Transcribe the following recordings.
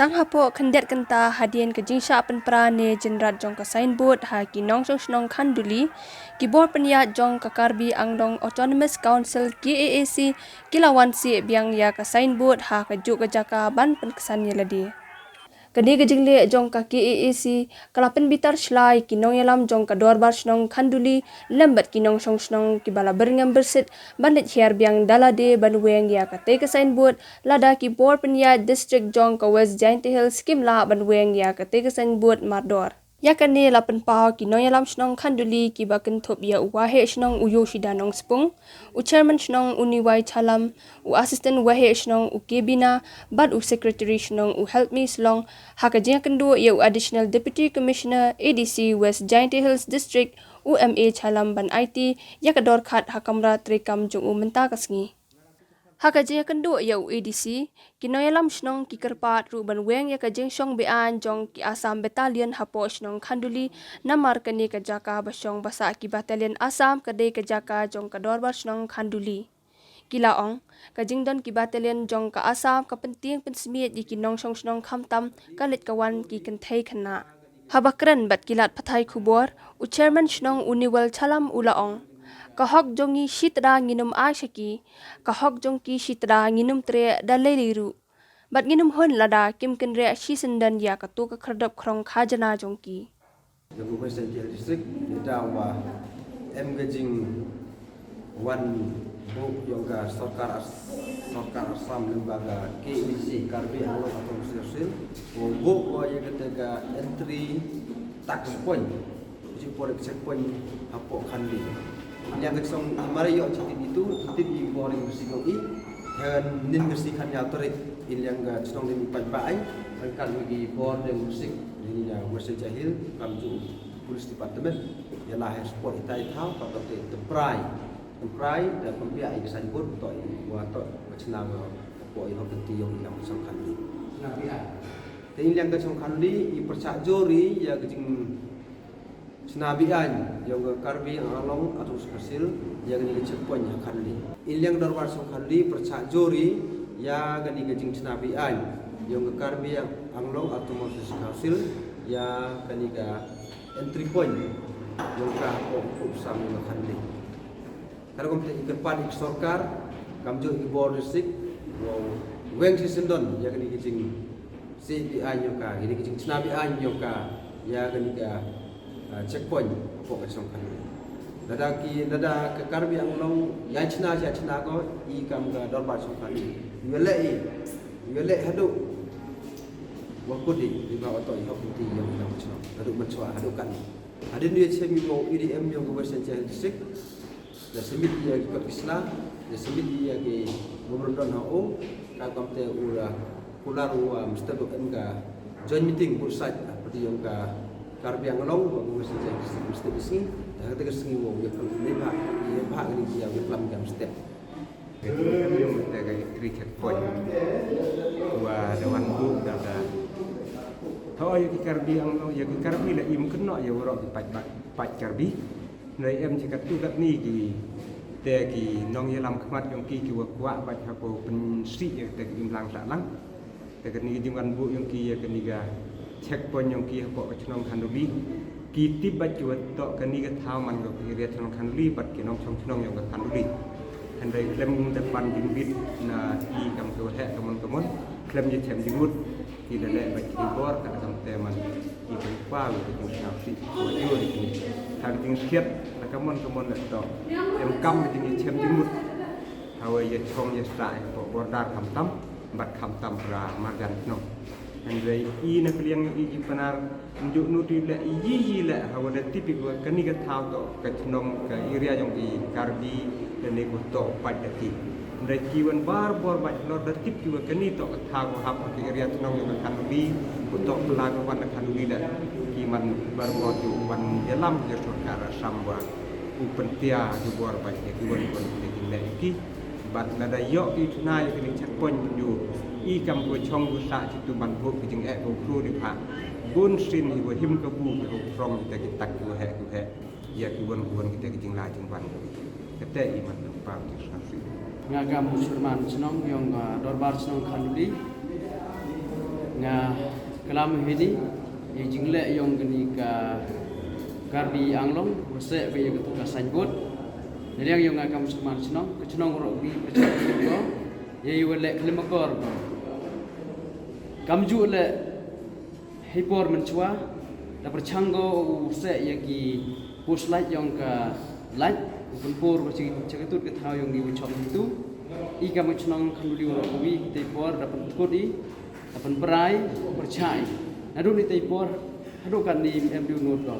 Tang hapo kendet kenta hadian ke jingsha penpera ne jenrat jong ka signboard ha ki nong snong khanduli ki bor penya jong ka karbi anglong autonomous council KAAC kilawan si biang ya ka signboard ha ka juk ka jaka ban penkesan ye ladi. Kadi ke jingle jong ka KAAC kalapen bitar shlai ki nong yalam jong ka dorbar snong khanduli lambat ki nong snong ki bala beringam bersit bandet hiar biang dalade banweng ya ka te ka signboard lada ki bor penya district jong ka West Giant Hill skim la banweng ya ka te ka signboard mardor. Ya kane lapen pau ki nong yalam snong khanduli ki baken thop ya wahe snong uyo shida nong spung u chairman snong uniwai chalam u assistant wahe snong u kebina bad u secretary snong u help me slong hakajiya kendo ya u additional deputy commissioner ADC West Giant Hills district UMA chalam ban IT ya ka dor khat hakamra trekam jong u menta kasngi. Hakajiya kendo ya u ADC kinoyalam snong ki kerpat ru ban weng ya ka jengsong bean jong ki Assam battalion hapo snong khanduli namar kani ka jaka basong basa ki battalion Assam kade ka jaka jong ka dorbar snong khanduli. Kila ong ka jingdon ki battalion jong ka Assam ka penting pensmiet di ki nong snong khamtam kalit kawan ki kenthai khana. Habakran bat kilat pathai khubor u chairman snong uniwal chalam ulaong kahok jongi shitra nginum ashaki kahok jongki shitra nginum tre daleliru bat nginum hon lada kim kenre shisendan ya katu ka khardap khrong khajana jongki the Western district ditawa engaging one book yoga sarkar Assam lembaga KBC Karbi Anglo Autonomous book ko yang ketika entry tax point jipor checkpoint hapo khandi yang kesong mari yo citin itu tip di boring bersih i dan nin bersih kan ya torik il yang ga cong di pai kan di boring bersih ini ya West Jahil kamju polis department ya lahir sport itai thau patut temprai dan pembiak iksan bud to wa to macam po i hokti yang kesong kan di nabian tin yang kesong kan di i percak jori ya kecing Senabian yang karbi along atau hasil yang ni checkpoint yang khali ilyang darbar so khali percak jori ya gani gajing senabian yang karbi along atau hasil ya gani ga entry point yang ka op sam yang khali kalau kom te pan sarkar kamjo ibor district weng sisendon ya gani gajing CBI yang ka gani gajing senabian yang ka ya gani ga checkpoint apa kesong kan dada ke karbi ang long ya china ko I kam ga dorbar song kan yele hadu wakudi di bawah to ihok ti yang nam chno hadu machwa hadu kan adin dia semi mo IDM yang ke Western district da semit dia ke Islam da semit dia ke gubernur hao ka kam te ura kularu mr enga joint meeting bursat seperti yang ka karbi ang long bagus saja mesti di sini dah kata kesini wong ya lebah ini dia dalam jam step itu yang kita kaya checkpoint wa dewan bu dada tho ya karbi ang long ya karbi la im kena ya woro pat karbi nai em cikat tu kat ni ki te ki nong ya lam khmat yang ki wa kwa bat hapo pen si ya te im lang ta lang te ni diwan bu yang ki ya keniga checkpoint yang kia pok chnong khanduli ki tip bat chuat to kani ka thau man ko ki ria chnong khanduli bat ki nong chnong yang ka khanduli handai klem depan jingbit na I kam ko he kamon klem je chem jingmut ki le bat ki bor ka kam teman ki ko pa ki ki si ko yo ki thang jing siat la kamon le to em kam ki chem jingmut hawe ye chong ye sai ko bor dar kam tam bat kam tam ra margan no andai I na kliang I panar unjuk nuti la I la hawada tipik wa kani ka thau to ka chnong ka area yang I karbi dan ne ko to padati andai kiwan bar bor ba no da tip ki wa kani to ka thau hap ka area chnong yang kan bi ko to la ka wan kan bi la ki man bar bor ju wan dalam je sarkar samba u pentia ju bor ba ki wan ki le ki bat nada yo ki tnai ki checkpoint ju I kam ko chong bu sa chitu man bu ki jing e ko kru ni pha bun sin hi wo him ka bu ko from te ki tak ko he ya ki won ki te ki jing la jing ban kete I man pa ki sa si ngagam musliman senong yang dorbar senong khanduli nga kelam ini jingle yang geni ka Karbi Anglong wase be yang tu ka signboard jadi yang ngakam seman senong kecenong ro bi percaya ko ye wele klimakor kamju le hipor menchua da percanggo se yaki push light yang ka light kumpur ko ceketut ke thau yang diucap itu ika mencenong kanduli ro bi hipor da kodi dapat berai percaya nadu ni taipor hadu kan di MDU Nur ko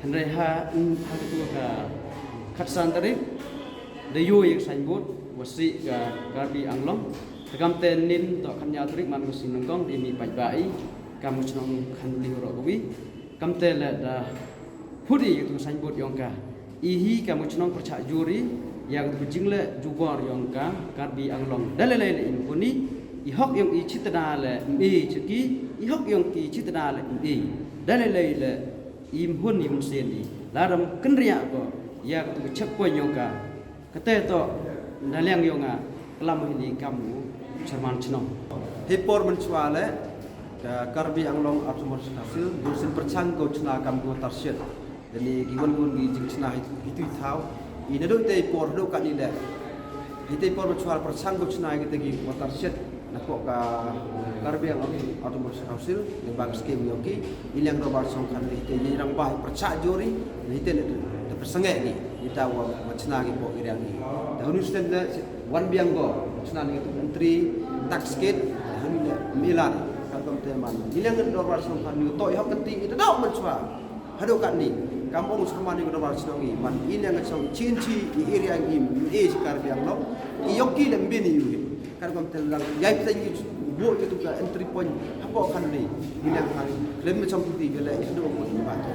handai ha tu ka khatsan tari de yo yang signboard wasi ka Karbi Anglong tegam tenin to kan nyatrik man ko sinongkong di mi bai kamu senong khanduli ro ko wi kam te la da pudi tu signboard yang ka ihi kamu senong percaya juri yang bujingle jubor yang ka Karbi Anglong dalale impuni ihok yang i citana le i ciki ihok yang ki citana le i dalale le imhun im sendi laram kenria ko ya tu cekko nyoka kate to dalyang yonga kelam ini kamu cerman ceno hipor mencuale Karbi Anglong Absumur hasil dusin percanggo cena kamu tarsyet jadi gigon gi jing cena itu tahu ini do te por do kan ile hite por mencual percanggo cena kita gi tarsyet nakok ka Karbi Anglong Absumur hasil di bang skim yoki ilang robar songkan hite ni rang bah percaya jori hite le persengek ni kita wa cena gi po irang ni dahulu sudah wan biang go cena ni menteri tax kit dahulu milan kalau teman ilang robar songkan ni to ihok kenti itu dak mencua hadu kan ni kampung sama ni robar songi man ilang song cinci di area im Karbi Anglong yoki lembe ni yu kalau telang yai petangi buat itu ke entry point apa kan ni ilang kan lem macam tu dia le itu do ko ni ba tu